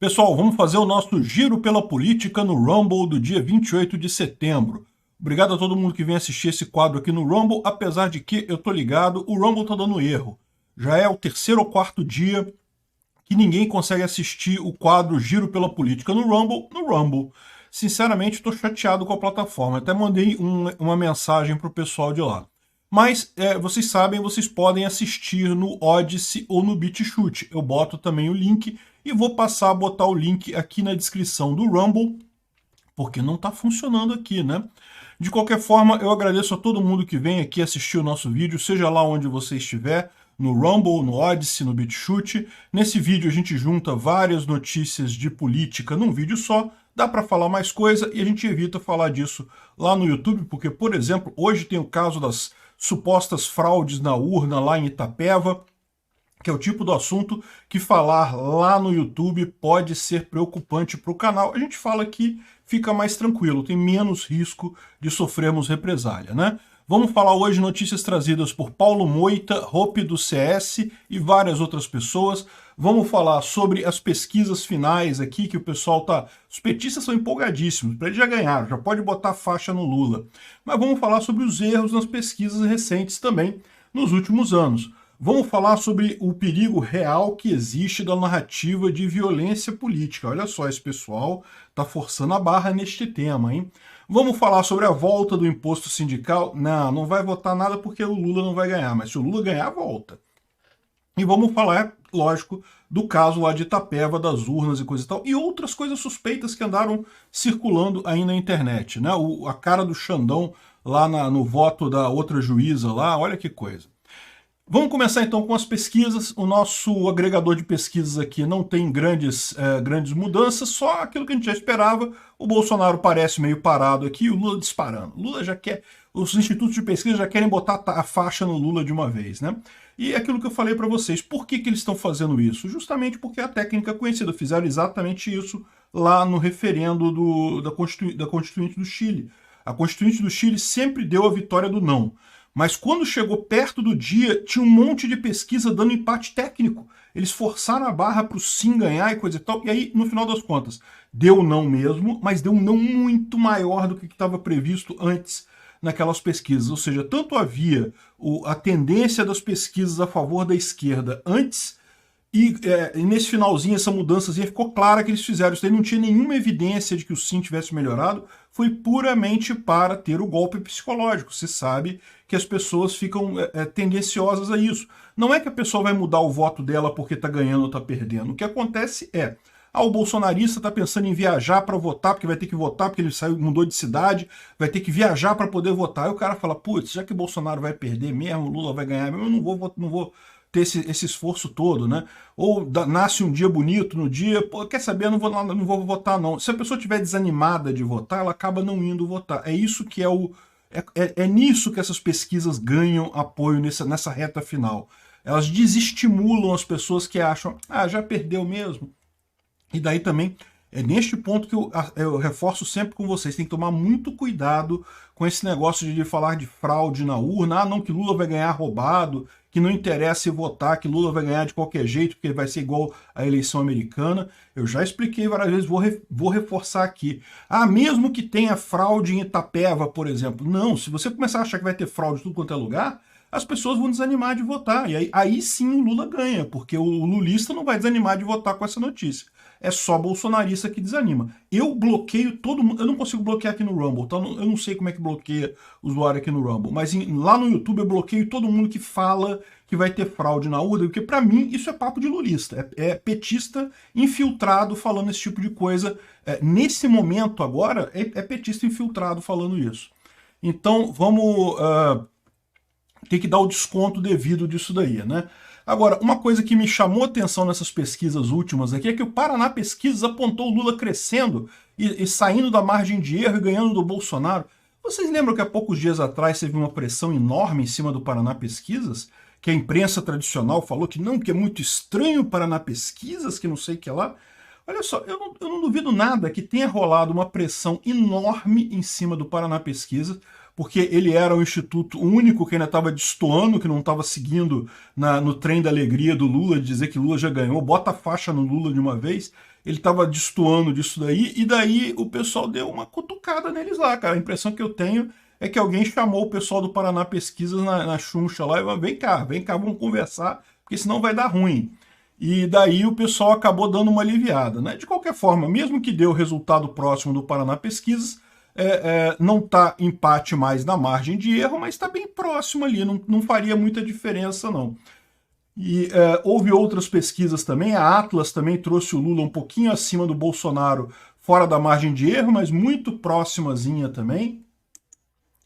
Pessoal, vamos fazer o nosso giro pela política no Rumble do dia 28 de setembro. Obrigado a todo mundo que vem assistir esse quadro aqui no Rumble, apesar de que eu tô ligado, o Rumble tá dando erro. Já é o terceiro ou quarto dia que ninguém consegue assistir o quadro Giro pela Política no Rumble, Sinceramente, estou chateado com a plataforma. Até mandei uma mensagem pro pessoal de lá. Mas, vocês sabem, vocês podem assistir no Odysee ou no BitChute. Eu boto também o link e vou passar a botar o link aqui na descrição do Rumble, porque não está funcionando aqui, né? De qualquer forma, eu agradeço a todo mundo que vem aqui assistir o nosso vídeo, seja lá onde você estiver, no Rumble, no Odysee, no BitChute. Nesse vídeo a gente junta várias notícias de política num vídeo só, dá para falar mais coisa e a gente evita falar disso lá no YouTube, porque, por exemplo, hoje tem o caso das supostas fraudes na urna lá em Itapeva, que é o tipo do assunto que falar lá no YouTube pode ser preocupante para o canal. A gente fala aqui, fica mais tranquilo, tem menos risco de sofrermos represália, né? Vamos falar hoje notícias trazidas por Paulo Moita, Hope do CS e várias outras pessoas. Vamos falar sobre as pesquisas finais aqui, que o pessoal tá... Os petistas são empolgadíssimos, para eles já ganharam, já pode botar faixa no Lula. Mas vamos falar sobre os erros nas pesquisas recentes também, nos últimos anos. Vamos falar sobre o perigo real que existe da narrativa de violência política. Olha só, esse pessoal está forçando a barra neste tema, hein? Vamos falar sobre a volta do imposto sindical? Não vai votar nada porque o Lula não vai ganhar, mas se o Lula ganhar, volta. E vamos falar, lógico, do caso lá de Itapeva, das urnas e coisa e tal, e outras coisas suspeitas que andaram circulando aí na internet, né? A cara do Xandão lá no voto da outra juíza lá, olha que coisa. Vamos começar então com as pesquisas. O nosso agregador de pesquisas aqui não tem grandes mudanças, só aquilo que a gente já esperava. O Bolsonaro parece meio parado aqui e o Lula disparando. Lula já quer, os institutos de pesquisa já querem botar a faixa no Lula de uma vez, né? E aquilo que eu falei para vocês, por que eles estão fazendo isso? Justamente porque a técnica conhecida, fizeram exatamente isso lá no referendo da Constituinte do Chile. A Constituinte do Chile sempre deu a vitória do não. Mas quando chegou perto do dia, tinha um monte de pesquisa dando empate técnico. Eles forçaram a barra para o sim ganhar e coisa e tal. E aí, no final das contas, deu não mesmo, mas deu um não muito maior do que estava previsto antes naquelas pesquisas. Ou seja, tanto havia a tendência das pesquisas a favor da esquerda antes, e nesse finalzinho, essa mudançazinha ficou clara que eles fizeram. Isso daí não tinha nenhuma evidência de que o sim tivesse melhorado, foi puramente para ter o golpe psicológico. Você sabe que as pessoas ficam tendenciosas a isso. Não é que a pessoa vai mudar o voto dela porque está ganhando ou está perdendo. O que acontece é, o bolsonarista está pensando em viajar para votar, porque vai ter que votar, porque ele mudou de cidade, vai ter que viajar para poder votar. Aí o cara fala, putz, já que o Bolsonaro vai perder mesmo, o Lula vai ganhar mesmo, eu não vou ter esse esforço todo, né? Ou nasce um dia bonito no dia, pô, quer saber, eu não vou votar não. Se a pessoa estiver desanimada de votar, ela acaba não indo votar. É isso que é nisso que essas pesquisas ganham apoio nessa reta final. Elas desestimulam as pessoas que acham, já perdeu mesmo. E daí também é neste ponto que eu reforço sempre com vocês, tem que tomar muito cuidado com esse negócio de falar de fraude na urna, não, que Lula vai ganhar roubado, que não interessa se votar, que Lula vai ganhar de qualquer jeito, porque vai ser igual à eleição americana. Eu já expliquei várias vezes, vou reforçar aqui. Mesmo que tenha fraude em Itapeva, por exemplo. Não, se você começar a achar que vai ter fraude em tudo quanto é lugar, as pessoas vão desanimar de votar. E aí sim o Lula ganha, porque o lulista não vai desanimar de votar com essa notícia. É só bolsonarista que desanima. Eu bloqueio todo mundo. Eu não consigo bloquear aqui no Rumble, tá? Eu não sei como é que bloqueia o usuário aqui no Rumble, mas lá no YouTube eu bloqueio todo mundo que fala que vai ter fraude na urna, porque pra mim isso é papo de lulista. É petista infiltrado falando esse tipo de coisa. Nesse momento agora, é petista infiltrado falando isso. Então vamos ter que dar o desconto devido disso daí, né? Agora, uma coisa que me chamou a atenção nessas pesquisas últimas aqui é que o Paraná Pesquisas apontou o Lula crescendo e saindo da margem de erro e ganhando do Bolsonaro. Vocês lembram que há poucos dias atrás teve uma pressão enorme em cima do Paraná Pesquisas? Que a imprensa tradicional falou que não, que é muito estranho o Paraná Pesquisas, que não sei o que lá. Olha só, eu não duvido nada que tenha rolado uma pressão enorme em cima do Paraná Pesquisas, porque ele era um instituto único que ainda estava destoando, que não estava seguindo no trem da alegria do Lula, de dizer que Lula já ganhou, bota a faixa no Lula de uma vez. Ele estava destoando disso daí, e daí o pessoal deu uma cutucada neles lá, cara. A impressão que eu tenho é que alguém chamou o pessoal do Paraná Pesquisas na Xuncha lá e falou, vem cá, vamos conversar, porque senão vai dar ruim. E daí o pessoal acabou dando uma aliviada, né? De qualquer forma, mesmo que dê o resultado próximo do Paraná Pesquisas, não está empate mais na margem de erro, mas está bem próximo ali, não faria muita diferença não. E houve outras pesquisas também, a Atlas também trouxe o Lula um pouquinho acima do Bolsonaro, fora da margem de erro, mas muito próximazinha também.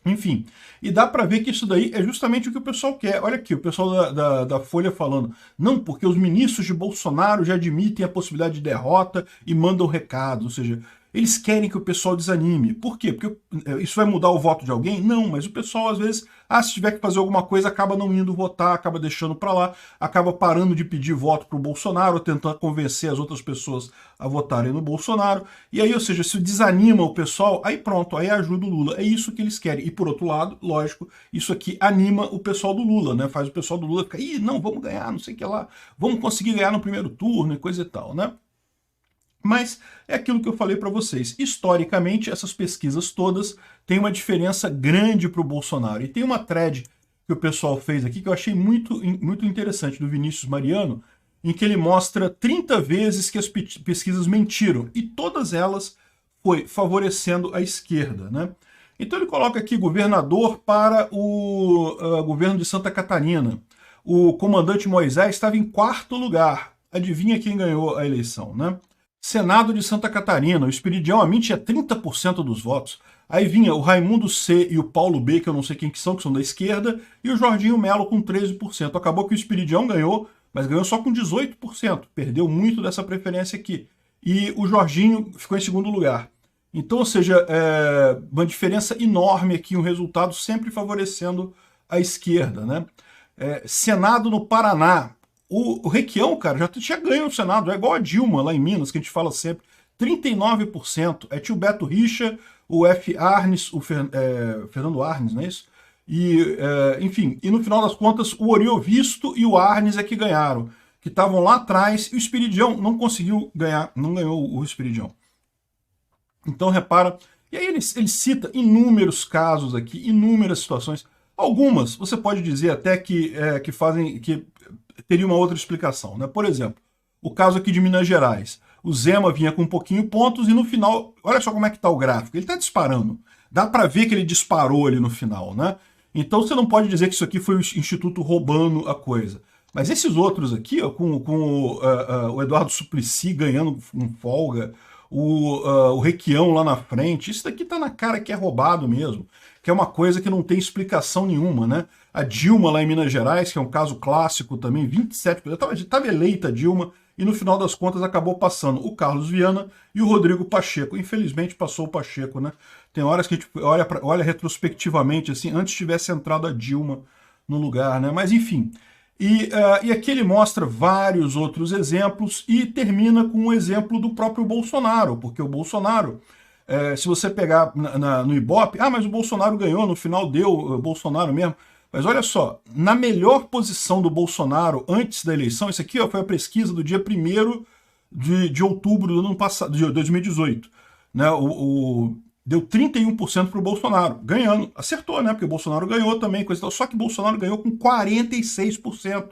Enfim, e dá para ver que isso daí é justamente o que o pessoal quer. Olha aqui, o pessoal da Folha falando, não, porque os ministros de Bolsonaro já admitem a possibilidade de derrota e mandam recados, ou seja, eles querem que o pessoal desanime. Por quê? Porque isso vai mudar o voto de alguém? Não, mas o pessoal às vezes, se tiver que fazer alguma coisa, acaba não indo votar, acaba deixando para lá, acaba parando de pedir voto para o Bolsonaro, tentando convencer as outras pessoas a votarem no Bolsonaro. E aí, ou seja, se desanima o pessoal, aí pronto, aí ajuda o Lula. É isso que eles querem. E por outro lado, lógico, isso aqui anima o pessoal do Lula, né? Faz o pessoal do Lula ficar, ih, não, vamos ganhar, não sei o que lá, vamos conseguir ganhar no primeiro turno e coisa e tal, né? Mas é aquilo que eu falei para vocês. Historicamente, essas pesquisas todas têm uma diferença grande para o Bolsonaro. E tem uma thread que o pessoal fez aqui que eu achei muito interessante, do Vinícius Mariano, em que ele mostra 30 vezes que as pesquisas mentiram. E todas elas foi favorecendo a esquerda, né? Então ele coloca aqui governador para o governo de Santa Catarina. O comandante Moisés estava em 4º lugar. Adivinha quem ganhou a eleição, né? Senado de Santa Catarina, o Esperidião Amin tinha 30% dos votos. Aí vinha o Raimundo C e o Paulo B, que eu não sei quem que são da esquerda, e o Jorginho Melo com 13%. Acabou que o Esperidião ganhou, mas ganhou só com 18%. Perdeu muito dessa preferência aqui. E o Jorginho ficou em 2º lugar. Então, ou seja, uma diferença enorme aqui, um resultado sempre favorecendo a esquerda, né? Senado no Paraná. O Requião, cara, já tinha ganho o Senado, é igual a Dilma lá em Minas, que a gente fala sempre, 39%. É tio Beto Richa, o F. Arnes, Fernando Arnes, não é isso? E, enfim, e no final das contas, o Oriovisto e o Arnes é que ganharam, que estavam lá atrás, e o Esperidião não conseguiu ganhar, não ganhou o Esperidião. Então, repara, e aí ele cita inúmeros casos aqui, inúmeras situações. Algumas, você pode dizer até que teria uma outra explicação, né? Por exemplo, o caso aqui de Minas Gerais. O Zema vinha com um pouquinho pontos e no final, olha só como é que está o gráfico, ele está disparando. Dá para ver que ele disparou ali no final, né? Então você não pode dizer que isso aqui foi o Instituto roubando a coisa. Mas esses outros aqui, ó, com o Eduardo Suplicy ganhando com folga, o Requião lá na frente, isso daqui tá na cara que é roubado mesmo, que é uma coisa que não tem explicação nenhuma, né? A Dilma lá em Minas Gerais, que é um caso clássico também, 27%, estava eleita a Dilma, e no final das contas acabou passando o Carlos Viana e o Rodrigo Pacheco. Infelizmente passou o Pacheco, né? Tem horas que a gente olha retrospectivamente, assim, antes tivesse entrado a Dilma no lugar, né? Mas enfim. E aqui ele mostra vários outros exemplos e termina com um exemplo do próprio Bolsonaro, porque o Bolsonaro, se você pegar no Ibope, mas o Bolsonaro ganhou, no final deu o Bolsonaro mesmo. Mas olha só, na melhor posição do Bolsonaro antes da eleição, isso aqui foi a pesquisa do dia 1º de outubro do ano passado, de 2018, né? Deu 31% para o Bolsonaro, ganhando. Acertou, né? Porque o Bolsonaro ganhou também, coisa e tal. Só que o Bolsonaro ganhou com 46%.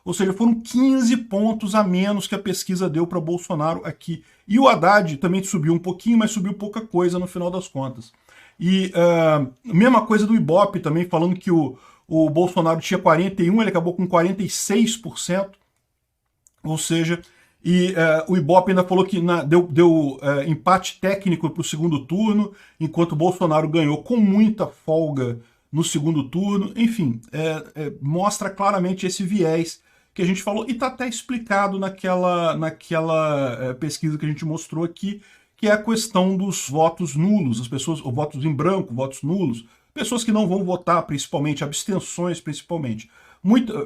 Ou seja, foram 15 pontos a menos que a pesquisa deu para Bolsonaro aqui. E o Haddad também subiu um pouquinho, mas subiu pouca coisa no final das contas. E mesma coisa do Ibope também, falando que o Bolsonaro tinha 41%, ele acabou com 46%. Ou seja... E o Ibope ainda falou que deu empate técnico para o 2º turno, enquanto o Bolsonaro ganhou com muita folga no 2º turno. Enfim, mostra claramente esse viés que a gente falou, e está até explicado naquela pesquisa que a gente mostrou aqui, que é a questão dos votos nulos, as pessoas, ou votos em branco, votos nulos, pessoas que não vão votar, principalmente, abstenções principalmente.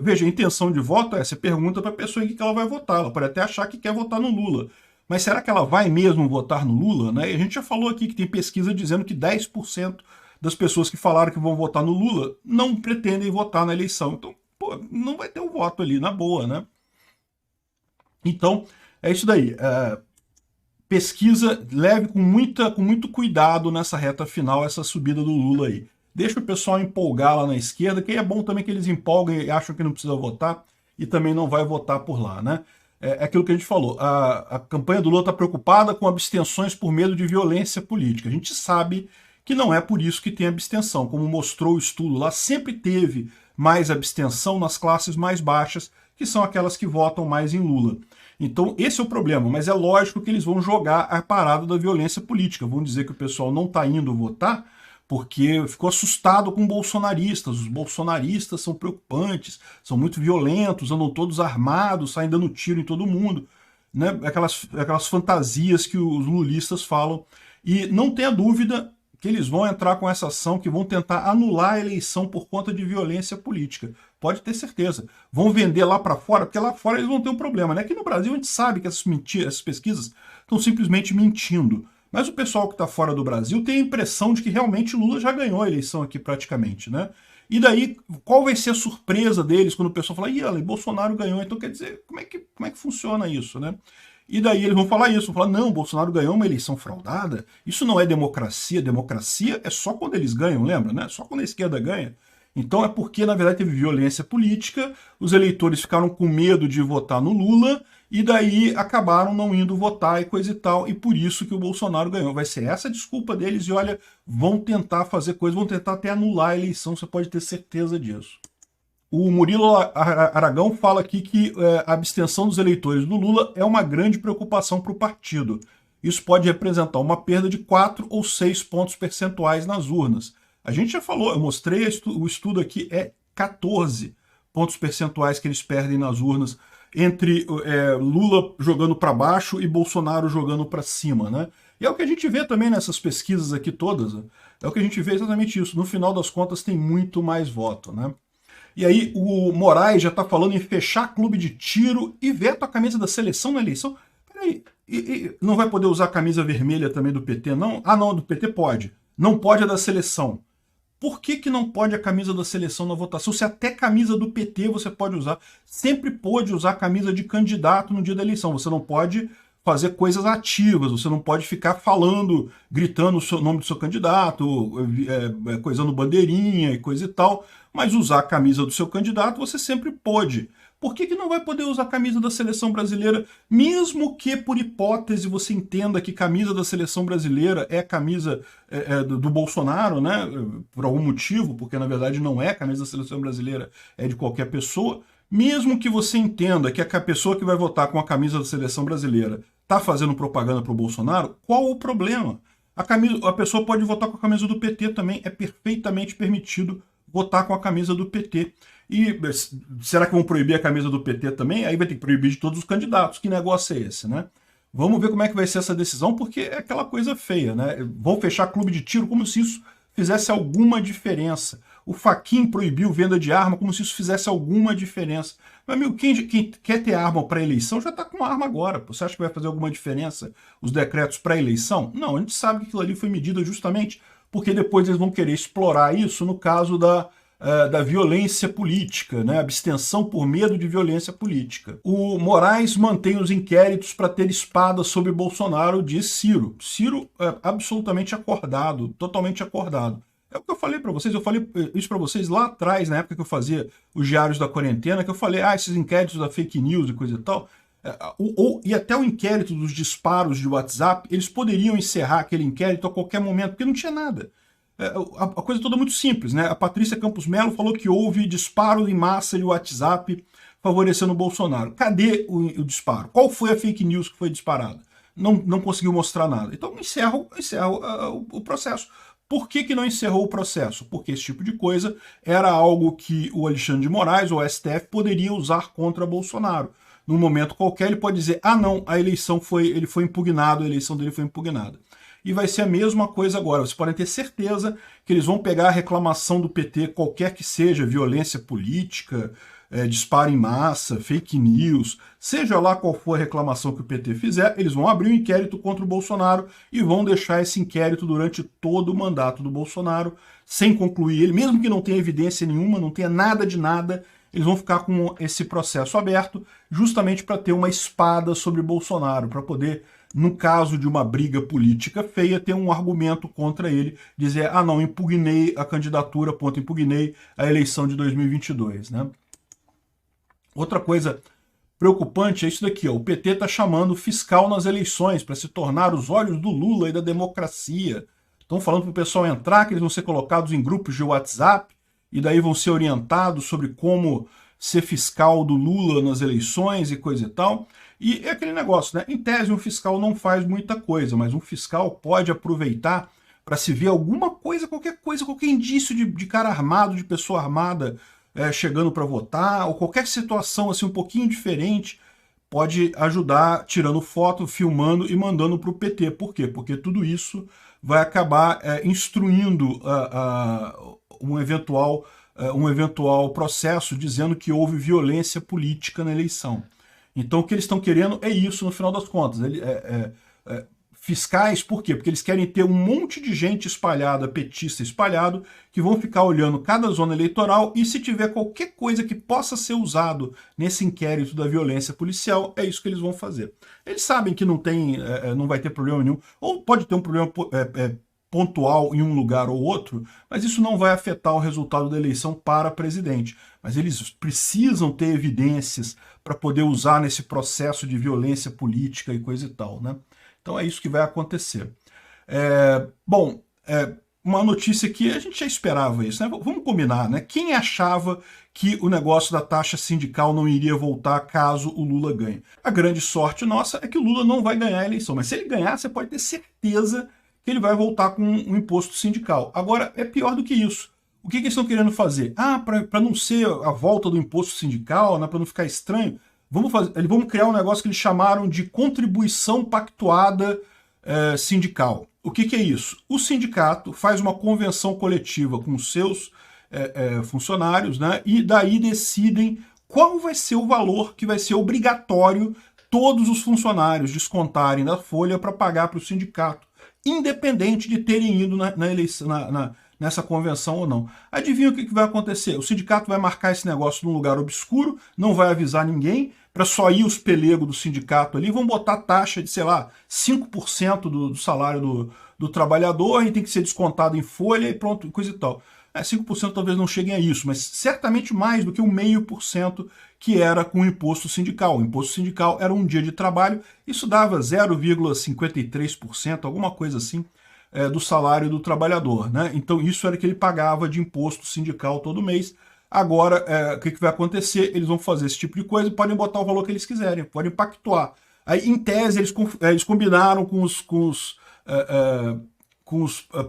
Veja, a intenção de voto você pergunta para a pessoa em que ela vai votar. Ela pode até achar que quer votar no Lula. Mas será que ela vai mesmo votar no Lula? Né? E a gente já falou aqui que tem pesquisa dizendo que 10% das pessoas que falaram que vão votar no Lula não pretendem votar na eleição. Então, pô, não vai ter o voto ali, na boa, né? Então, é isso daí. Pesquisa leve com muito cuidado nessa reta final, essa subida do Lula aí. Deixa o pessoal empolgar lá na esquerda, que é bom também que eles empolguem e acham que não precisa votar e também não vai votar por lá, né? É aquilo que a gente falou, a campanha do Lula está preocupada com abstenções por medo de violência política. A gente sabe que não é por isso que tem abstenção. Como mostrou o estudo lá, sempre teve mais abstenção nas classes mais baixas, que são aquelas que votam mais em Lula. Então esse é o problema, mas é lógico que eles vão jogar a parada da violência política, vão dizer que o pessoal não está indo votar porque ficou assustado com bolsonaristas. Os bolsonaristas são preocupantes, são muito violentos, andam todos armados, saem dando tiro em todo mundo, né? Aquelas fantasias que os lulistas falam. E não tenha dúvida que eles vão entrar com essa ação, que vão tentar anular a eleição por conta de violência política. Pode ter certeza. Vão vender lá para fora, porque lá fora eles vão ter um problema, né? Aqui no Brasil a gente sabe que essas pesquisas estão simplesmente mentindo. Mas o pessoal que está fora do Brasil tem a impressão de que realmente Lula já ganhou a eleição aqui praticamente, né? E daí, qual vai ser a surpresa deles quando o pessoal fala, ih, Bolsonaro ganhou, então quer dizer, como é que funciona isso, né? E daí eles vão falar isso, vão falar, não, Bolsonaro ganhou uma eleição fraudada, isso não é democracia é só quando eles ganham, lembra, né? Só quando a esquerda ganha. Então é porque, na verdade, teve violência política, os eleitores ficaram com medo de votar no Lula, e daí acabaram não indo votar e coisa e tal, e por isso que o Bolsonaro ganhou. Vai ser essa a desculpa deles, e olha, vão tentar fazer coisa, vão tentar até anular a eleição, você pode ter certeza disso. O Murilo Aragão fala aqui que a abstenção dos eleitores do Lula é uma grande preocupação para o partido. Isso pode representar uma perda de 4 ou 6 pontos percentuais nas urnas. A gente já falou, eu mostrei o estudo aqui, é 14 pontos percentuais que eles perdem nas urnas entre Lula jogando para baixo e Bolsonaro jogando para cima, né? E é o que a gente vê também nessas pesquisas aqui todas, né? É o que a gente vê exatamente isso. No final das contas tem muito mais voto, né? E aí o Moraes já está falando em fechar clube de tiro e veto a camisa da seleção na eleição. Peraí, não vai poder usar a camisa vermelha também do PT, não? Ah, não, do PT pode. Não pode a da seleção. Por que não pode a camisa da seleção na votação? Se até camisa do PT você pode usar. Sempre pode usar camisa de candidato no dia da eleição. Você não pode fazer coisas ativas, você não pode ficar falando, gritando o nome do seu candidato, coisando bandeirinha e coisa e tal, mas usar a camisa do seu candidato você sempre pode. Por que não vai poder usar a camisa da seleção brasileira, mesmo que por hipótese você entenda que camisa da seleção brasileira é a camisa do Bolsonaro, né? Por algum motivo, porque na verdade não é a camisa da seleção brasileira, é de qualquer pessoa. Mesmo que você entenda que a pessoa que vai votar com a camisa da seleção brasileira está fazendo propaganda para o Bolsonaro, qual o problema? A pessoa pode votar com a camisa do PT também, é perfeitamente permitido votar com a camisa do PT. E será que vão proibir a camisa do PT também? Aí vai ter que proibir de todos os candidatos. Que negócio é esse, né? Vamos ver como é que vai ser essa decisão, porque é aquela coisa feia, né? Vão fechar clube de tiro como se isso fizesse alguma diferença. O Fachin proibiu venda de arma como se isso fizesse alguma diferença. Mas, amigo, quem quer ter arma para eleição já está com arma agora. Você acha que vai fazer alguma diferença os decretos para eleição? Não, a gente sabe que aquilo ali foi medida justamente porque depois eles vão querer explorar isso no caso da violência política, né? Abstenção por medo de violência política. O Moraes mantém os inquéritos para ter espada sobre Bolsonaro, diz Ciro. Ciro é absolutamente acordado, totalmente acordado. É o que eu falei para vocês, eu falei isso para vocês lá atrás, na época que eu fazia os diários da quarentena, que eu falei, esses inquéritos da fake news e coisa e tal, e até o inquérito dos disparos de WhatsApp, eles poderiam encerrar aquele inquérito a qualquer momento, porque não tinha nada. A coisa toda é muito simples, né? A Patrícia Campos Melo falou que houve disparo em massa de WhatsApp favorecendo o Bolsonaro. Cadê o disparo? Qual foi a fake news que foi disparada? Não conseguiu mostrar nada. Então encerra o processo. Por que não encerrou o processo? Porque esse tipo de coisa era algo que o Alexandre de Moraes, ou o STF, poderia usar contra Bolsonaro. Num momento qualquer ele pode dizer, não, ele foi impugnado, a eleição dele foi impugnada. E vai ser a mesma coisa agora. Vocês podem ter certeza que eles vão pegar a reclamação do PT, qualquer que seja, violência política, disparo em massa, fake news, seja lá qual for a reclamação que o PT fizer, eles vão abrir um inquérito contra o Bolsonaro e vão deixar esse inquérito durante todo o mandato do Bolsonaro, sem concluir ele, mesmo que não tenha evidência nenhuma, não tenha nada de nada, eles vão ficar com esse processo aberto justamente para ter uma espada sobre Bolsonaro, para poder, no caso de uma briga política feia, ter um argumento contra ele, dizer, ah não, impugnei a candidatura, ponto, impugnei a eleição de 2022, né? Outra coisa preocupante é isso daqui, ó, o PT está chamando o fiscal nas eleições para se tornar os olhos do Lula e da democracia. Estão falando para o pessoal entrar, que eles vão ser colocados em grupos de WhatsApp, e daí vão ser orientados sobre como ser fiscal do Lula nas eleições e coisa e tal. E é aquele negócio, né? Em tese, um fiscal não faz muita coisa, mas um fiscal pode aproveitar para se ver alguma coisa, qualquer indício de cara armado, de pessoa armada chegando para votar, ou qualquer situação assim um pouquinho diferente, pode ajudar tirando foto, filmando e mandando para o PT. Por quê? Porque tudo isso vai acabar instruindo um eventual processo dizendo que houve violência política na eleição. Então o que eles estão querendo é isso no final das contas. Fiscais, por quê? Porque eles querem ter um monte de gente espalhada, petista espalhado, que vão ficar olhando cada zona eleitoral e se tiver qualquer coisa que possa ser usado nesse inquérito da violência policial, é isso que eles vão fazer. Eles sabem que não vai ter problema nenhum, ou pode ter um problema pontual em um lugar ou outro, mas isso não vai afetar o resultado da eleição para presidente. Mas eles precisam ter evidências para poder usar nesse processo de violência política e coisa e tal, né? Então é isso que vai acontecer. Uma notícia que a gente já esperava isso, né? Vamos combinar, né? Quem achava que o negócio da taxa sindical não iria voltar caso o Lula ganhe? A grande sorte nossa é que o Lula não vai ganhar a eleição, mas se ele ganhar, você pode ter certeza que ele vai voltar com um imposto sindical. Agora, é pior do que isso. O que eles estão querendo fazer? Para não ser a volta do imposto sindical, né, para não ficar estranho, vamos criar um negócio que eles chamaram de contribuição pactuada sindical. O que é isso? O sindicato faz uma convenção coletiva com os seus funcionários, né, e daí decidem qual vai ser o valor que vai ser obrigatório todos os funcionários descontarem da folha para pagar para o sindicato, independente de terem ido na eleição, nessa convenção ou não. Adivinha o que vai acontecer? O sindicato vai marcar esse negócio num lugar obscuro, não vai avisar ninguém, para só ir os pelegos do sindicato ali, vão botar taxa de, sei lá, 5% do salário do trabalhador e tem que ser descontado em folha e pronto, coisa e tal. 5% talvez não cheguem a isso, mas certamente mais do que o 0,5% que era com o imposto sindical. O imposto sindical era um dia de trabalho, isso dava 0,53%, alguma coisa assim, do salário do trabalhador, né? Então isso era que ele pagava de imposto sindical todo mês. Agora, o que vai acontecer? Eles vão fazer esse tipo de coisa e podem botar o valor que eles quiserem, podem pactuar. Aí, em tese, eles combinaram com os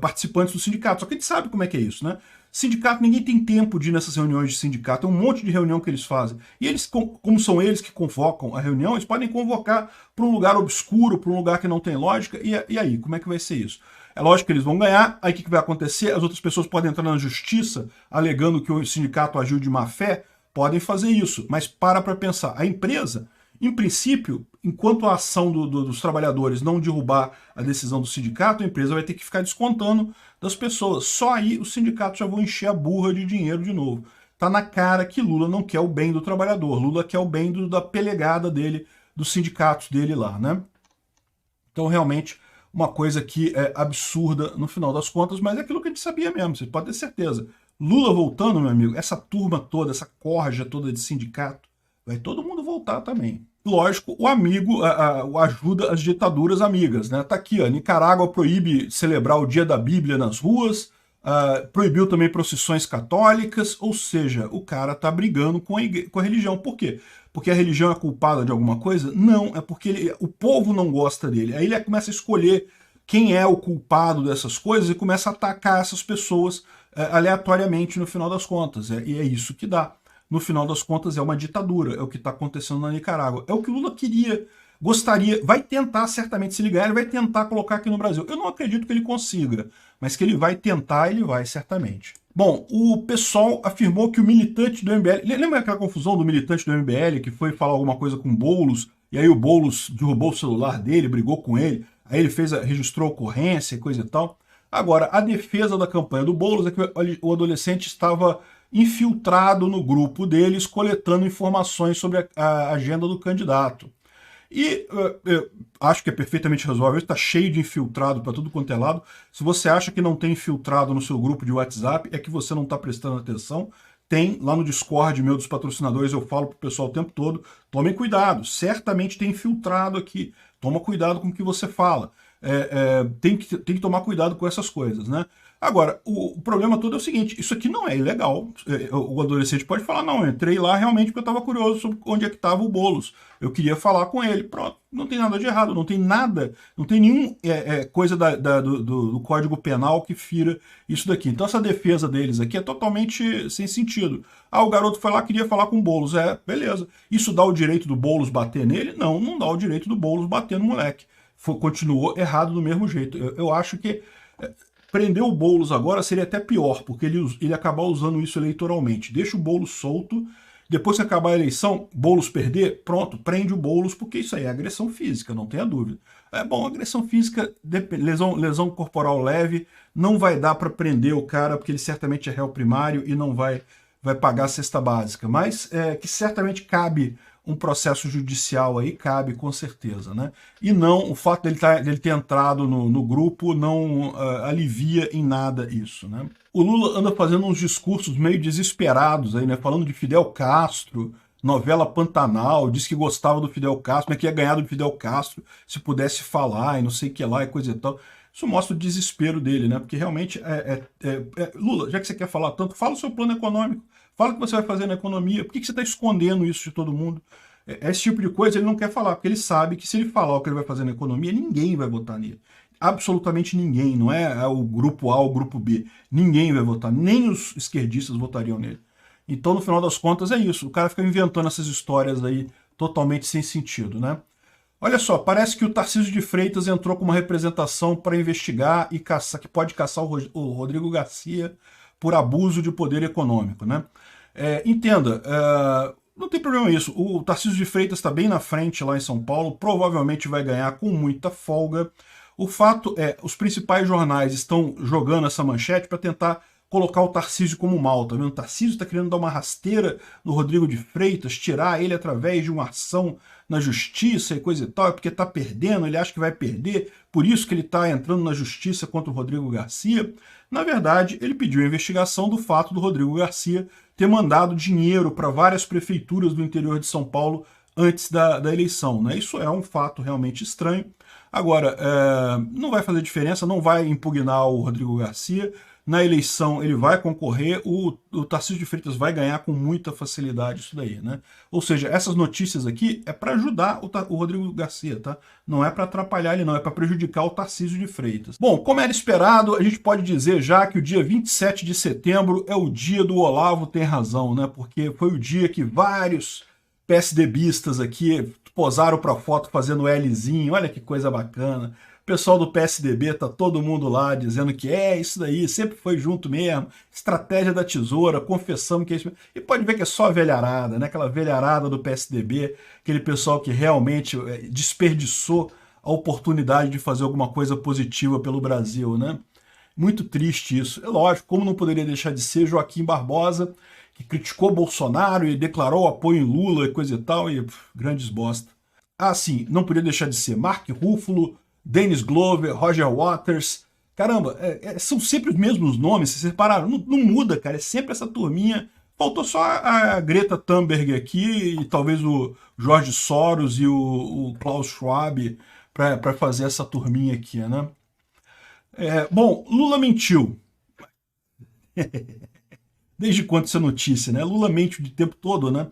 participantes do sindicato, só que a gente sabe como é que é isso, né? Sindicato, ninguém tem tempo de ir nessas reuniões de sindicato, é um monte de reunião que eles fazem. E eles, como são eles que convocam a reunião, eles podem convocar para um lugar obscuro, para um lugar que não tem lógica, e aí, como é que vai ser isso? É lógico que eles vão ganhar, aí o que vai acontecer? As outras pessoas podem entrar na justiça, alegando que o sindicato agiu de má fé, podem fazer isso, mas para pensar. A empresa, em princípio, enquanto a ação dos trabalhadores não derrubar a decisão do sindicato, a empresa vai ter que ficar descontando das pessoas. Só aí os sindicatos já vão encher a burra de dinheiro de novo. Tá na cara que Lula não quer o bem do trabalhador, Lula quer o bem da pelegada dele, dos sindicatos dele lá, né? Então, realmente, uma coisa que é absurda no final das contas, mas é aquilo que a gente sabia mesmo, você pode ter certeza. Lula voltando, meu amigo, essa turma toda, essa corja toda de sindicato, vai todo mundo voltar também. Lógico, o amigo ajuda as ditaduras amigas, né? Tá aqui, ó, Nicarágua proíbe celebrar o Dia da Bíblia nas ruas, proibiu também procissões católicas, ou seja, o cara tá brigando com a religião. Por quê? Porque a religião é culpada de alguma coisa? Não, é porque o povo não gosta dele. Aí ele começa a escolher quem é o culpado dessas coisas e começa a atacar essas pessoas aleatoriamente no final das contas. E é isso que dá. No final das contas é uma ditadura, é o que está acontecendo na Nicarágua. É o que o Lula queria. gostaria, vai tentar certamente, se ele ganhar, ele vai tentar colocar aqui no Brasil. Eu não acredito que ele consiga, mas que ele vai tentar, ele vai certamente. Bom, o pessoal afirmou que o militante do MBL... Lembra aquela confusão do militante do MBL que foi falar alguma coisa com o Boulos, e aí o Boulos derrubou o celular dele, brigou com ele, aí ele registrou ocorrência e coisa e tal. Agora, a defesa da campanha do Boulos é que o adolescente estava infiltrado no grupo deles, coletando informações sobre a agenda do candidato. E eu acho que é perfeitamente razoável, está cheio de infiltrado para tudo quanto é lado. Se você acha que não tem infiltrado no seu grupo de WhatsApp, é que você não está prestando atenção. Tem lá no Discord meu dos patrocinadores, eu falo para o pessoal o tempo todo, tomem cuidado, certamente tem infiltrado aqui, toma cuidado com o que você fala. Tem que tomar cuidado com essas coisas, né? Agora, o problema todo é o seguinte, isso aqui não é ilegal. O adolescente pode falar, não, eu entrei lá realmente porque eu estava curioso sobre onde é que estava o Boulos. Eu queria falar com ele. Pronto, não tem nada de errado, não tem nada, não tem nenhum coisa do Código Penal que fira isso daqui. Então essa defesa deles aqui é totalmente sem sentido. Ah, o garoto foi lá, queria falar com o Boulos. Beleza. Isso dá o direito do Boulos bater nele? Não, não dá o direito do Boulos bater no moleque. Continuou errado do mesmo jeito. Eu acho que prender o Boulos agora seria até pior, porque ele acabar usando isso eleitoralmente. Deixa o Boulos solto, depois que acabar a eleição, Boulos perder, pronto, prende o Boulos, porque isso aí é agressão física, não tenha dúvida. Bom, agressão física, lesão corporal leve, não vai dar para prender o cara, porque ele certamente é réu primário e não vai pagar a cesta básica, mas que certamente cabe um processo judicial aí, cabe com certeza, né? E não, o fato dele ter entrado no grupo não alivia em nada isso, né? O Lula anda fazendo uns discursos meio desesperados aí, né? Falando de Fidel Castro, novela Pantanal, disse que gostava do Fidel Castro, mas que ia ganhar do Fidel Castro se pudesse falar e não sei o que lá e coisa e tal. Isso mostra o desespero dele, né? Porque realmente, Lula, já que você quer falar tanto, fala o seu plano econômico. Fala o que você vai fazer na economia. Por que você está escondendo isso de todo mundo? Esse tipo de coisa ele não quer falar, porque ele sabe que se ele falar o que ele vai fazer na economia, ninguém vai votar nele. Absolutamente ninguém. Não é o grupo A ou o grupo B. Ninguém vai votar. Nem os esquerdistas votariam nele. Então, no final das contas, é isso. O cara fica inventando essas histórias aí totalmente sem sentido, né? Olha só, parece que o Tarcísio de Freitas entrou com uma representação para investigar e caçar, que pode caçar o Rodrigo Garcia por abuso de poder econômico, né? Entenda, não tem problema isso. O Tarcísio de Freitas está bem na frente lá em São Paulo, provavelmente vai ganhar com muita folga. O fato é, os principais jornais estão jogando essa manchete para tentar colocar o Tarcísio como mal, tá vendo? O Tarcísio está querendo dar uma rasteira no Rodrigo de Freitas, tirar ele através de uma ação na justiça e coisa e tal, é porque está perdendo, ele acha que vai perder, por isso que ele está entrando na justiça contra o Rodrigo Garcia. Na verdade, ele pediu a investigação do fato do Rodrigo Garcia ter mandado dinheiro para várias prefeituras do interior de São Paulo antes da eleição, né? Isso é um fato realmente estranho. Agora, não vai fazer diferença, não vai impugnar o Rodrigo Garcia. Na eleição ele vai concorrer, o Tarcísio de Freitas vai ganhar com muita facilidade isso daí, né? Ou seja, essas notícias aqui é para ajudar o Rodrigo Garcia, tá? Não é para atrapalhar ele não, é para prejudicar o Tarcísio de Freitas. Bom, como era esperado, a gente pode dizer já que o dia 27 de setembro é o dia do Olavo tem razão, né? Porque foi o dia que vários PSDBistas aqui posaram para foto fazendo Lzinho, olha que coisa bacana. O pessoal do PSDB tá todo mundo lá dizendo que isso daí, sempre foi junto mesmo, estratégia da tesoura, confessamos que é isso mesmo. E pode ver que é só velharada, né? Aquela velharada do PSDB, aquele pessoal que realmente desperdiçou a oportunidade de fazer alguma coisa positiva pelo Brasil, né? Muito triste isso. É lógico, como não poderia deixar de ser Joaquim Barbosa, que criticou Bolsonaro e declarou apoio em Lula e coisa e tal, e grandes bosta. Ah, sim, não poderia deixar de ser Mark Ruffalo, Dennis Glover, Roger Waters. Caramba, são sempre os mesmos nomes, vocês repararam? Não muda, cara, é sempre essa turminha. Faltou só a Greta Thunberg aqui e talvez o George Soros e o Klaus Schwab para fazer essa turminha aqui, né? Bom, Lula mentiu. Desde quando isso é notícia, né? Lula mente o tempo todo, né?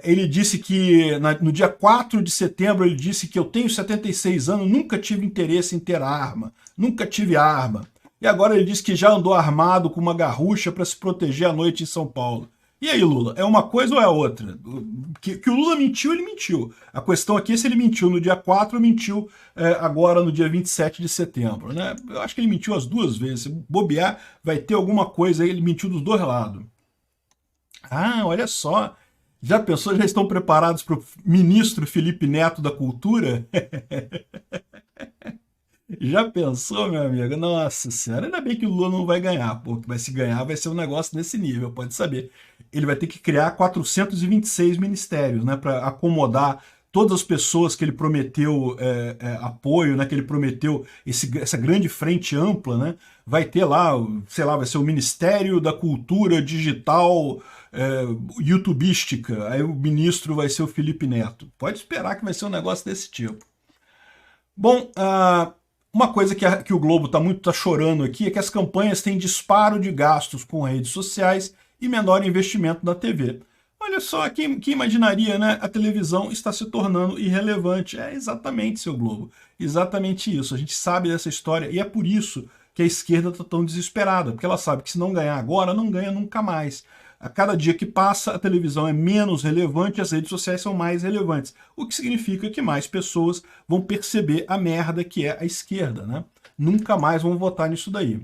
Ele disse que no dia 4 de setembro ele disse que eu tenho 76 anos, nunca tive interesse em ter arma, nunca tive arma. E agora ele disse que já andou armado com uma garrucha para se proteger à noite em São Paulo. E aí, Lula, é uma coisa ou é outra? Que o Lula mentiu, ele mentiu. A questão aqui é se ele mentiu no dia 4 ou mentiu agora no dia 27 de setembro. Né? Eu acho que ele mentiu as duas vezes. Se bobear, vai ter alguma coisa aí, ele mentiu dos dois lados. Ah, olha só. Já pensou, já estão preparados para o ministro Felipe Neto da Cultura? Já pensou, meu amigo? Nossa senhora, ainda bem que o Lula não vai ganhar, porque se ganhar vai ser um negócio desse nível, pode saber. Ele vai ter que criar 426 ministérios, né, para acomodar todas as pessoas que ele prometeu apoio, né, que ele prometeu essa grande frente ampla, né, vai ter lá, sei lá, vai ser o Ministério da Cultura Digital YouTubística, aí o ministro vai ser o Felipe Neto. Pode esperar que vai ser um negócio desse tipo. Bom, uma coisa que o Globo tá chorando aqui é que as campanhas têm disparo de gastos com redes sociais e menor investimento na TV. Olha só, quem imaginaria, né? A televisão está se tornando irrelevante. É exatamente, seu Globo. Exatamente isso. A gente sabe dessa história e é por isso que a esquerda está tão desesperada, porque ela sabe que se não ganhar agora, não ganha nunca mais. A cada dia que passa, a televisão é menos relevante e as redes sociais são mais relevantes, o que significa que mais pessoas vão perceber a merda que é a esquerda, né? Nunca mais vão votar nisso daí.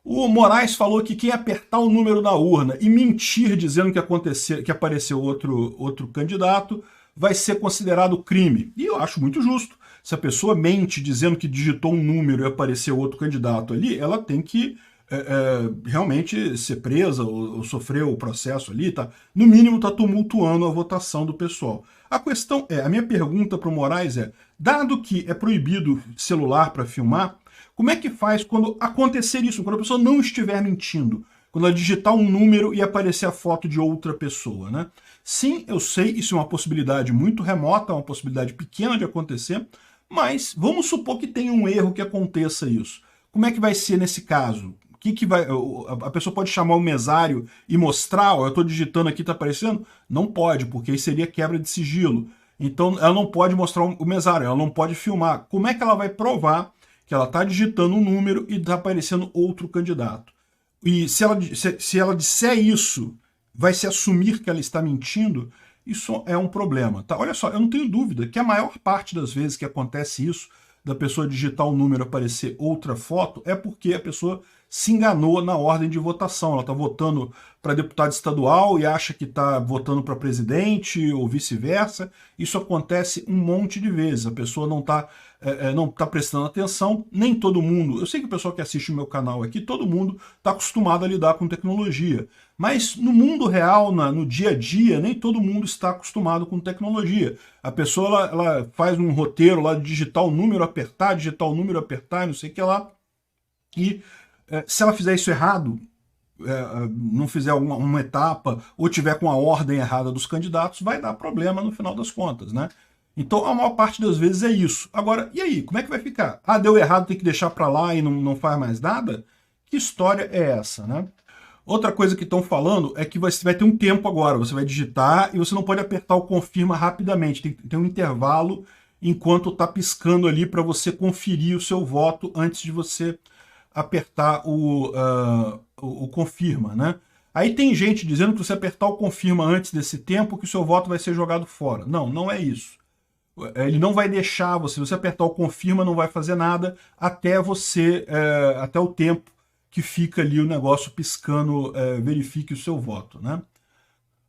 O Moraes falou que quem apertar o número na urna e mentir dizendo que apareceu outro candidato vai ser considerado crime. E eu acho muito justo. Se a pessoa mente dizendo que digitou um número e apareceu outro candidato ali, ela tem que realmente ser presa ou sofrer o processo ali, tá? No mínimo está tumultuando a votação do pessoal. A questão a minha pergunta para o Moraes dado que é proibido celular para filmar, como é que faz quando acontecer isso, quando a pessoa não estiver mentindo? Quando ela digitar um número e aparecer a foto de outra pessoa, né? Sim, eu sei, isso é uma possibilidade muito remota, uma possibilidade pequena de acontecer, mas vamos supor que tenha um erro que aconteça isso. Como é que vai ser nesse caso? A pessoa pode chamar o mesário e mostrar, ó, eu estou digitando aqui, está aparecendo? Não pode, porque aí seria quebra de sigilo. Então ela não pode mostrar o mesário, ela não pode filmar. Como é que ela vai provar que ela está digitando um número e está aparecendo outro candidato? E se ela disser isso, vai se assumir que ela está mentindo? Isso é um problema, tá? Olha só, eu não tenho dúvida que a maior parte das vezes que acontece isso, da pessoa digitar um número e aparecer outra foto, é porque a pessoa se enganou na ordem de votação. Ela está votando para deputado estadual e acha que está votando para presidente ou vice-versa. Isso acontece um monte de vezes. A pessoa não tá prestando atenção. Nem todo mundo... Eu sei que o pessoal que assiste o meu canal aqui, todo mundo está acostumado a lidar com tecnologia. Mas no mundo real, no dia a dia, nem todo mundo está acostumado com tecnologia. A pessoa ela faz um roteiro lá de digitar o número, apertar, não sei o que lá. E se ela fizer isso errado, não fizer uma etapa, ou tiver com a ordem errada dos candidatos, vai dar problema no final das contas, né? Então, a maior parte das vezes é isso. Agora, e aí? Como é que vai ficar? Ah, deu errado, tem que deixar para lá e não faz mais nada? Que história é essa, né? Outra coisa que estão falando é que você vai ter um tempo agora, você vai digitar e você não pode apertar o confirma rapidamente, tem que ter um intervalo enquanto está piscando ali para você conferir o seu voto antes de você apertar o confirma, né? Aí tem gente dizendo que você apertar o confirma antes desse tempo que o seu voto vai ser jogado fora. Não, não é isso. Ele não vai deixar você, se você apertar o confirma não vai fazer nada até até o tempo que fica ali o negócio piscando, verifique o seu voto, né?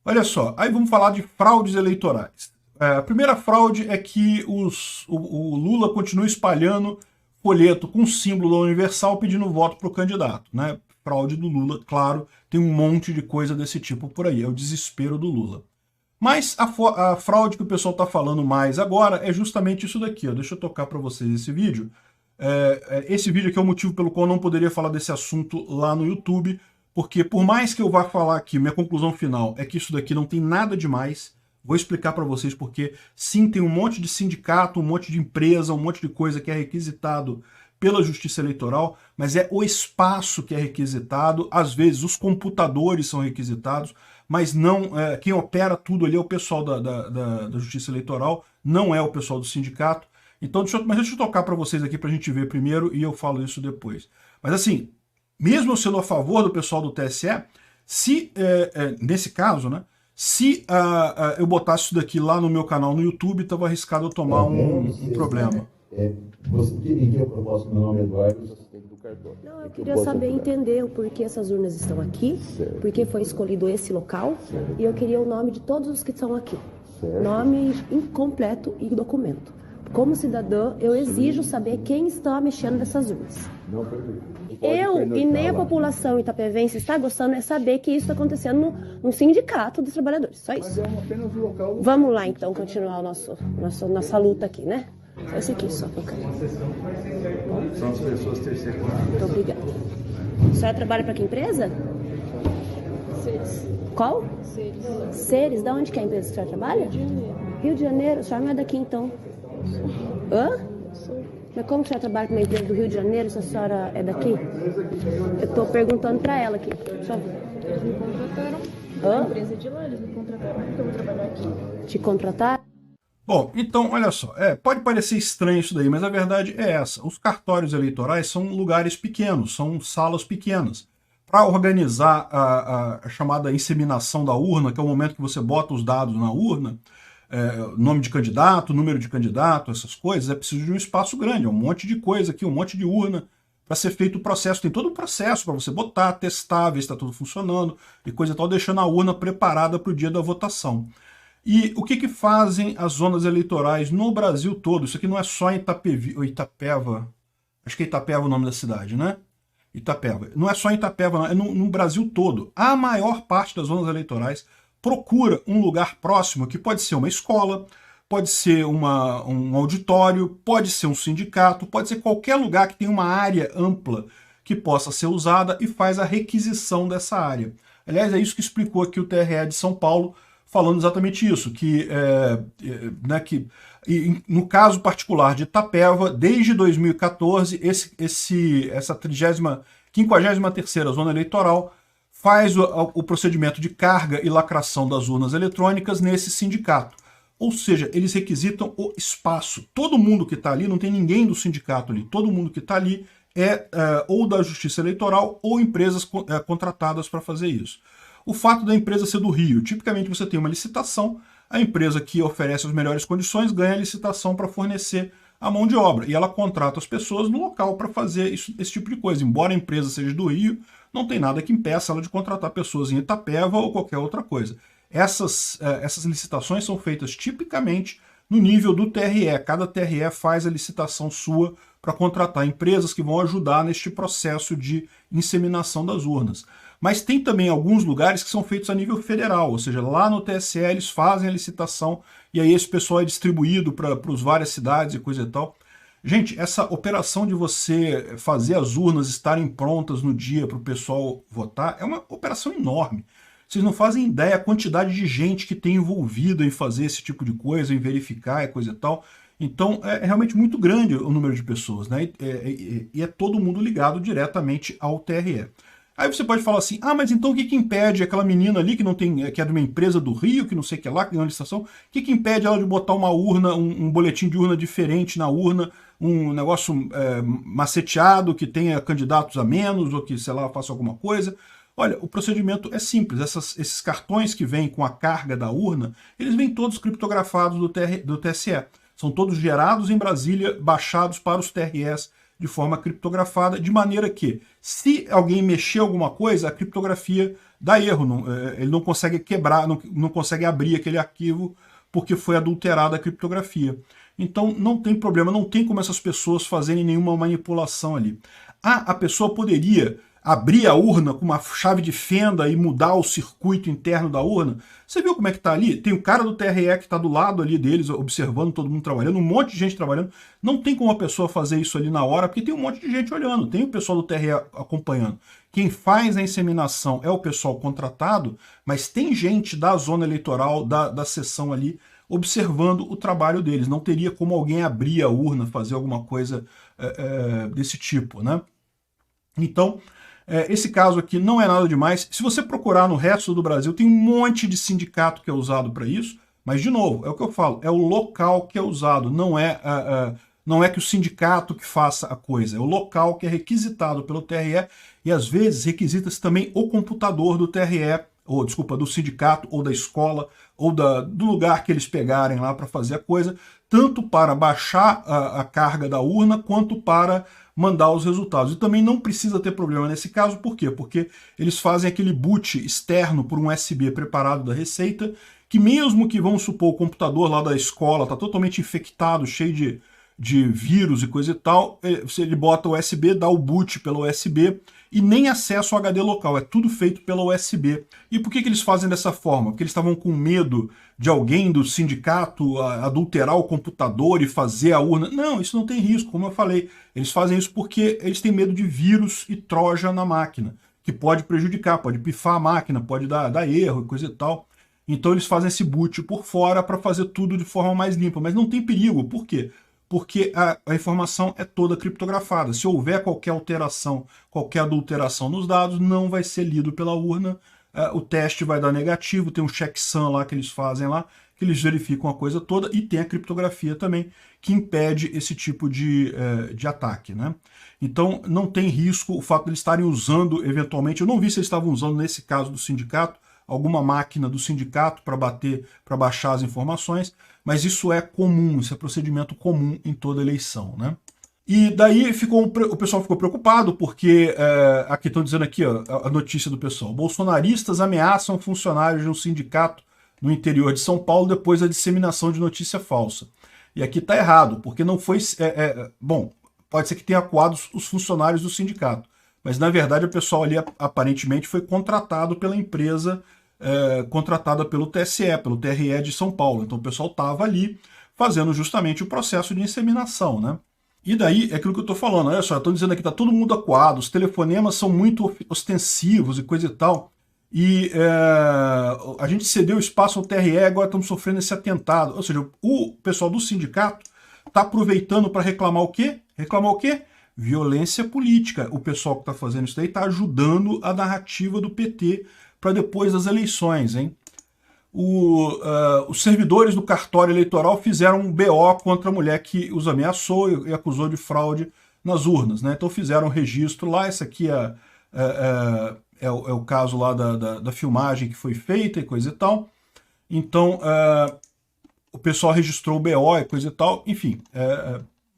Olha só, aí vamos falar de fraudes eleitorais. A primeira fraude é que o Lula continua espalhando folheto com símbolo da Universal pedindo voto para o candidato, né? Fraude do Lula, claro, tem um monte de coisa desse tipo por aí, é o desespero do Lula. Mas a fraude que o pessoal está falando mais agora é justamente isso daqui, ó. Deixa eu tocar para vocês esse vídeo. Esse vídeo aqui é o motivo pelo qual eu não poderia falar desse assunto lá no YouTube, porque por mais que eu vá falar aqui, minha conclusão final é que isso daqui não tem nada demais. Vou explicar para vocês porque sim, tem um monte de sindicato, um monte de empresa, um monte de coisa que é requisitado pela Justiça Eleitoral, mas é o espaço que é requisitado, às vezes os computadores são requisitados, mas não quem opera tudo ali é o pessoal da Justiça Eleitoral, não é o pessoal do sindicato. Então, deixa eu tocar para vocês aqui para a gente ver primeiro e eu falo isso depois. Mas assim, mesmo eu sendo a favor do pessoal do TSE, Se, nesse caso, né, se eu botasse isso daqui lá no meu canal no YouTube, estava arriscado eu tomar um problema. Em que eu posso, meu nome é Eduardo, sou assistente do cartório. Não, eu queria saber, entender o porquê essas urnas estão aqui, porquê foi escolhido esse local, e eu queria o nome de todos os que estão aqui. Nome incompleto e documento. Como cidadã, eu exijo saber quem está mexendo nessas urnas. Eu e nem a população itapevense está gostando é saber que isso está acontecendo no sindicato dos trabalhadores, só isso. Vamos lá então continuar nossa luta aqui, né? Só esse aqui só que eu quero. São as pessoas terceirizadas. Muito obrigada. A senhora trabalha para que empresa? Seres. Qual? Seres. Seres, da onde que é a empresa que a senhora trabalha? Rio de Janeiro. Rio de Janeiro, a senhora não é daqui então? Hã? Mas como que a senhora trabalha com uma empresa do Rio de Janeiro se a senhora é daqui? Eu estou perguntando para ela aqui. Deixa eu ver. Eles me contrataram. Hã? A empresa de lá, eles me contrataram. Porque eu vou trabalhar aqui. Te contratar? Bom, então, olha só, pode parecer estranho isso daí, mas a verdade é essa. Os cartórios eleitorais são lugares pequenos, são salas pequenas. Para organizar a chamada inseminação da urna, que é o momento que você bota os dados na urna, nome de candidato, número de candidato, essas coisas, é preciso de um espaço grande, é um monte de coisa aqui, um monte de urna para ser feito o processo. Tem todo um processo para você botar, testar, ver se está tudo funcionando e coisa e tal, deixando a urna preparada para o dia da votação. E o que fazem as zonas eleitorais no Brasil todo? Isso aqui não é só em Itapeva, acho que é Itapeva o nome da cidade, né? Itapeva. Não é só em Itapeva, não, é no Brasil todo. A maior parte das zonas eleitorais procura um lugar próximo, que pode ser uma escola, pode ser um auditório, pode ser um sindicato, pode ser qualquer lugar que tenha uma área ampla que possa ser usada e faz a requisição dessa área. Aliás, é isso que explicou aqui o TRE de São Paulo, falando exatamente isso, que no caso particular de Itapeva, desde 2014, essa 53ª zona eleitoral faz o procedimento de carga e lacração das urnas eletrônicas nesse sindicato. Ou seja, eles requisitam o espaço. Todo mundo que está ali, não tem ninguém do sindicato ali, todo mundo que está ali é ou da Justiça Eleitoral ou empresas contratadas para fazer isso. O fato da empresa ser do Rio, tipicamente você tem uma licitação, a empresa que oferece as melhores condições ganha a licitação para fornecer a mão de obra, e ela contrata as pessoas no local para fazer esse tipo de coisa. Embora a empresa seja do Rio, não tem nada que impeça ela de contratar pessoas em Itapeva ou qualquer outra coisa. Essas licitações são feitas tipicamente no nível do TRE. Cada TRE faz a licitação sua para contratar empresas que vão ajudar neste processo de inseminação das urnas. Mas tem também alguns lugares que são feitos a nível federal, ou seja, lá no TSE eles fazem a licitação e aí esse pessoal é distribuído para as várias cidades e coisa e tal. Gente, essa operação de você fazer as urnas estarem prontas no dia para o pessoal votar é uma operação enorme. Vocês não fazem ideia a quantidade de gente que tem envolvido em fazer esse tipo de coisa, em verificar e coisa e tal. Então é realmente muito grande o número de pessoas, né? E é todo mundo ligado diretamente ao TRE. Aí você pode falar assim, mas então o que impede aquela menina ali que é de uma empresa do Rio, que não sei o que lá, que tem uma licitação, o que impede ela de botar uma urna, um boletim de urna diferente na urna, um negócio maceteado, que tenha candidatos a menos, ou que, sei lá, faça alguma coisa? Olha, o procedimento é simples, esses cartões que vêm com a carga da urna, eles vêm todos criptografados do TSE. São todos gerados em Brasília, baixados para os TREs, de forma criptografada, de maneira que, se alguém mexer alguma coisa, a criptografia dá erro, ele não consegue quebrar, não consegue abrir aquele arquivo porque foi adulterada a criptografia. Então não tem problema, não tem como essas pessoas fazerem nenhuma manipulação ali. A pessoa poderia abrir a urna com uma chave de fenda e mudar o circuito interno da urna. Você viu como é que tá ali? Tem o cara do TRE que está do lado ali deles, observando todo mundo trabalhando, um monte de gente trabalhando. Não tem como a pessoa fazer isso ali na hora, porque tem um monte de gente olhando, tem o pessoal do TRE acompanhando. Quem faz a inseminação é o pessoal contratado, mas tem gente da zona eleitoral, da sessão ali, observando o trabalho deles. Não teria como alguém abrir a urna, fazer alguma coisa desse tipo, né? Então, esse caso aqui não é nada demais. Se você procurar no resto do Brasil, tem um monte de sindicato que é usado para isso, mas, de novo, é o que eu falo, é o local que é usado, não é não é que o sindicato que faça a coisa, é o local que é requisitado pelo TRE e às vezes requisita-se também o computador do TRE, ou desculpa, do sindicato ou da escola ou do lugar que eles pegarem lá para fazer a coisa, tanto para baixar a carga da urna quanto para mandar os resultados. E também não precisa ter problema nesse caso, por quê? Porque eles fazem aquele boot externo por um USB preparado da Receita, que mesmo que, vamos supor, o computador lá da escola está totalmente infectado, cheio de vírus e coisa e tal, ele bota o USB, dá o boot pelo USB e nem acesso ao HD local, é tudo feito pela USB. E por que eles fazem dessa forma? Porque eles estavam com medo de alguém do sindicato adulterar o computador e fazer a urna. Não, isso não tem risco, como eu falei. Eles fazem isso porque eles têm medo de vírus e troja na máquina, que pode prejudicar, pode pifar a máquina, pode dar erro e coisa e tal. Então eles fazem esse boot por fora para fazer tudo de forma mais limpa, mas não tem perigo. Por quê? Porque a informação é toda criptografada. Se houver qualquer alteração, qualquer adulteração nos dados, não vai ser lido pela urna, o teste vai dar negativo, tem um checksum lá que eles fazem lá, que eles verificam a coisa toda, e tem a criptografia também, que impede esse tipo de ataque, né? Então não tem risco o fato de eles estarem usando, eventualmente, eu não vi se eles estavam usando, nesse caso do sindicato, alguma máquina do sindicato para baixar as informações, mas isso é comum, isso é procedimento comum em toda eleição, né? E daí o pessoal ficou preocupado, porque aqui estão dizendo aqui, ó, a notícia do pessoal: bolsonaristas ameaçam funcionários de um sindicato no interior de São Paulo depois da disseminação de notícia falsa. E aqui está errado, porque não foi... bom, pode ser que tenha acuado os funcionários do sindicato, mas na verdade o pessoal ali aparentemente foi contratado pela empresa contratada pelo TSE, pelo TRE de São Paulo. Então o pessoal estava ali fazendo justamente o processo de inseminação, né? E daí é aquilo que eu estou falando, olha só, estão dizendo aqui, está todo mundo acuado, os telefonemas são muito ostensivos e coisa e tal, e a gente cedeu espaço ao TRE, agora estamos sofrendo esse atentado. Ou seja, o pessoal do sindicato está aproveitando para reclamar o quê? Reclamar o quê? Violência política. O pessoal que está fazendo isso daí está ajudando a narrativa do PT para depois das eleições, hein? Os servidores do cartório eleitoral fizeram um BO contra a mulher que os ameaçou e acusou de fraude nas urnas, né? Então fizeram um registro lá, esse aqui é o caso lá da filmagem que foi feita e coisa e tal. Então o pessoal registrou o BO e coisa e tal, enfim...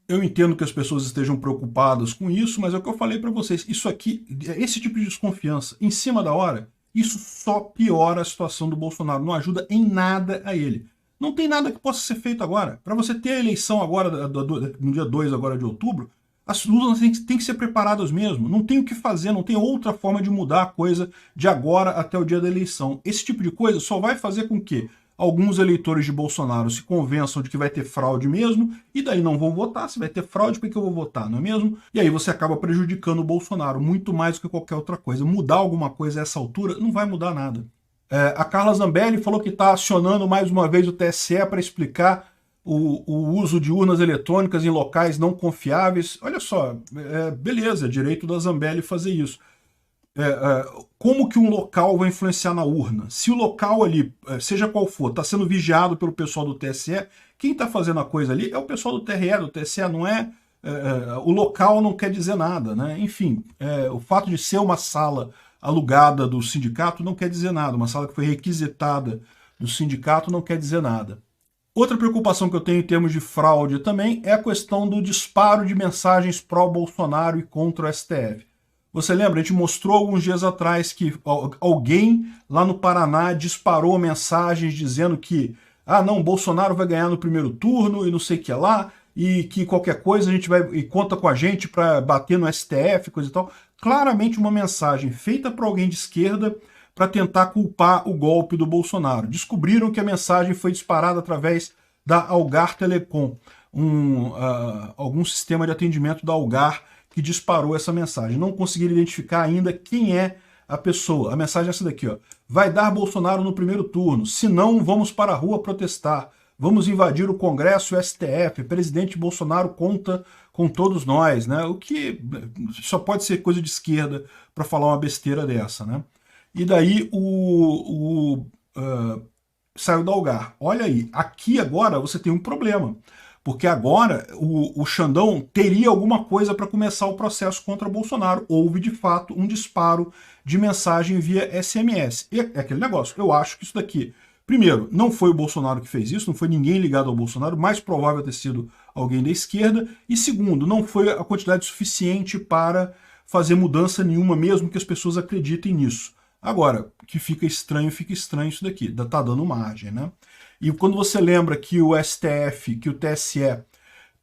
eu entendo que as pessoas estejam preocupadas com isso, mas é o que eu falei para vocês, isso aqui, esse tipo de desconfiança em cima da hora, isso só piora a situação do Bolsonaro, não ajuda em nada a ele. Não tem nada que possa ser feito agora. Para você ter a eleição agora, no dia 2 agora de outubro, as urnas têm que ser preparadas mesmo. Não tem o que fazer, não tem outra forma de mudar a coisa de agora até o dia da eleição. Esse tipo de coisa só vai fazer com que alguns eleitores de Bolsonaro se convençam de que vai ter fraude mesmo, e daí não vão votar. Se vai ter fraude, por que eu vou votar, não é mesmo? E aí você acaba prejudicando o Bolsonaro muito mais do que qualquer outra coisa. Mudar alguma coisa a essa altura não vai mudar nada. A Carla Zambelli falou que está acionando mais uma vez o TSE para explicar o uso de urnas eletrônicas em locais não confiáveis. Olha só, beleza, é direito da Zambelli fazer isso. Como que um local vai influenciar na urna? Se o local ali, seja qual for, está sendo vigiado pelo pessoal do TSE, quem está fazendo a coisa ali é o pessoal do TRE, do TSE, não é... o local não quer dizer nada, né? Enfim, o fato de ser uma sala alugada do sindicato não quer dizer nada, uma sala que foi requisitada do sindicato não quer dizer nada. Outra preocupação que eu tenho em termos de fraude também é a questão do disparo de mensagens pró-Bolsonaro e contra o STF. Você lembra? A gente mostrou alguns dias atrás que alguém lá no Paraná disparou mensagens dizendo que não, Bolsonaro vai ganhar no primeiro turno e não sei o que lá, e que qualquer coisa a gente vai e conta com a gente para bater no STF, coisa e tal. Claramente uma mensagem feita por alguém de esquerda para tentar culpar o golpe do Bolsonaro. Descobriram que a mensagem foi disparada através da Algar Telecom, algum sistema de atendimento da Algar que disparou essa mensagem. Não conseguiram identificar ainda quem é a pessoa. A mensagem é essa daqui, ó. Vai dar Bolsonaro no primeiro turno, se não, vamos para a rua protestar. Vamos invadir o Congresso e o STF. Presidente Bolsonaro conta com todos nós, né? O que só pode ser coisa de esquerda para falar uma besteira dessa, né? E daí saiu da Algar. Olha aí, aqui agora você tem um problema. Porque agora o Xandão teria alguma coisa para começar o processo contra Bolsonaro. Houve, de fato, um disparo de mensagem via SMS. E é aquele negócio, eu acho que isso daqui, primeiro, não foi o Bolsonaro que fez isso, não foi ninguém ligado ao Bolsonaro, mais provável ter sido alguém da esquerda. E segundo, não foi a quantidade suficiente para fazer mudança nenhuma, mesmo que as pessoas acreditem nisso. Agora, que fica estranho isso daqui, tá dando margem, né? E quando você lembra que o STF, que o TSE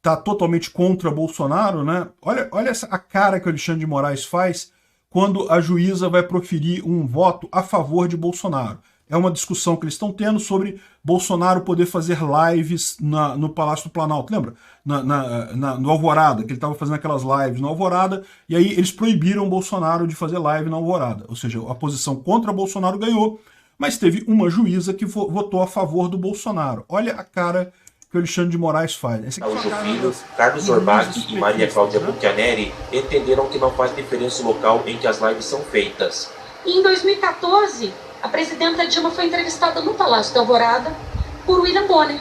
tá totalmente contra Bolsonaro, né? Olha a cara que o Alexandre de Moraes faz quando a juíza vai proferir um voto a favor de Bolsonaro. É uma discussão que eles estão tendo sobre Bolsonaro poder fazer lives no Palácio do Planalto. Lembra? No Alvorada, que ele estava fazendo aquelas lives no Alvorada, e aí eles proibiram Bolsonaro de fazer live na Alvorada. Ou seja, a posição contra Bolsonaro ganhou, mas teve uma juíza que votou a favor do Bolsonaro. Olha a cara que o Alexandre de Moraes faz. Esse aqui Filho, Carlos Orbach e Maria Cláudia Bucchianeri entenderam que não faz diferença o local em que as lives são feitas. E em 2014, a presidenta Dilma foi entrevistada no Palácio da Alvorada por William Bonner.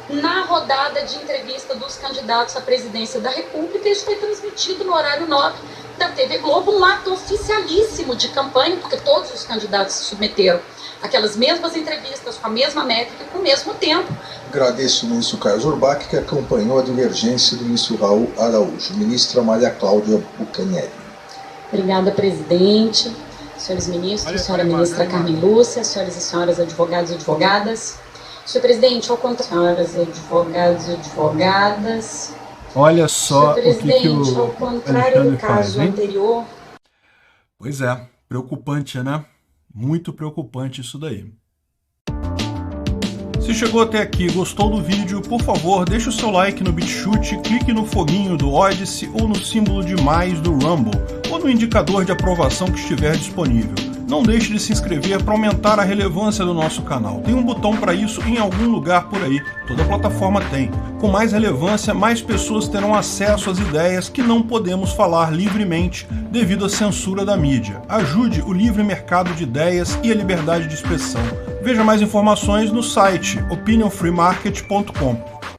Na rodada de entrevista dos candidatos à presidência da República, isso foi transmitido no horário nobre da TV Globo, um ato oficialíssimo de campanha, porque todos os candidatos se submeteram àquelas mesmas entrevistas, com a mesma métrica, com o mesmo tempo. Agradeço ao ministro Carlos Orbach, que acompanhou a divergência do ministro Raul Araújo. Ministra Maria Cláudia Bucchianeri. Obrigada, presidente. Senhores ministros, senhora ministra Carmen Lúcia, senhoras e senhores advogados e advogadas. Senhor presidente, ao contrário, senhoras advogados e advogadas. Olha só o que o ao contrário do caso anterior. Pois é, preocupante, né? Muito preocupante isso daí. Se chegou até aqui e gostou do vídeo, por favor, deixe o seu like no BitChute, clique no foguinho do Odysee ou no símbolo de mais do Rumble, ou no indicador de aprovação que estiver disponível. Não deixe de se inscrever para aumentar a relevância do nosso canal. Tem um botão para isso em algum lugar por aí, toda plataforma tem. Com mais relevância, mais pessoas terão acesso às ideias que não podemos falar livremente devido à censura da mídia. Ajude o livre mercado de ideias e a liberdade de expressão. Veja mais informações no site opinionfreemarket.com.